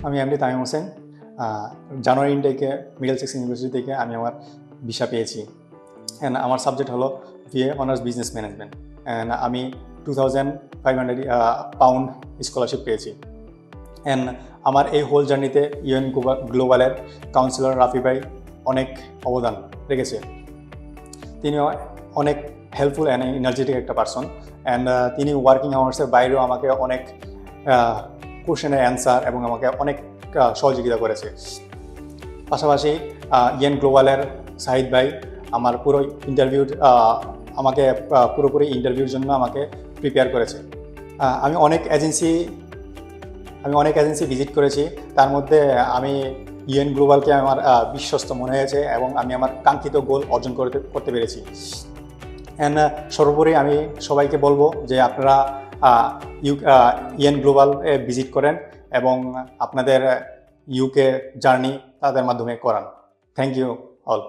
আমি এমডি তামিম হোসেন। জানুয়ারি ইনটেকে Middlesex university থেকে আমি আমার ভিসা পেয়েছি। অ্যান্ড আমার সাবজেক্ট হলো BA honours business management. And আমি 2500 পাউন্ড স্কলারশিপ পেয়েছি। অ্যান্ড আমার এই হোল জার্নিতে ইউএন গ্লোবালের কাউন্সিলর রাফি ভাই অনেক অবদান রেখেছে। তিনি অনেক হেল্পফুল অ্যান্ড এনার্জেটিক একটা পারসন। অ্যান্ড তিনি ওয়ার্কিং আওয়ার্সের বাইরেও আমাকে অনেক কোশ্চেনের অ্যান্সার এবং আমাকে অনেক সহযোগিতা করেছে। পাশাপাশি ইউএন গ্লোবালের সাহিদ ভাই আমার পুরো আমাকে পুরোপুরি ইন্টারভিউর জন্য আমাকে প্রিপেয়ার করেছে। আমি অনেক এজেন্সি ভিজিট করেছি, তার মধ্যে আমি ইউএন গ্লোবালকে আমার বিশ্বস্ত মনে হয়েছে এবং আমি আমার কাঙ্ক্ষিত গোল অর্জন করতে পেরেছি। অ্যান্ড সর্বোপরি আমি সবাইকে বলবো যে আপনারা ইউএন গ্লোবাল ভিজিট করেন এবং আপনাদের ইউকে জার্নি তাদের মাধ্যমে করান। Thank you all.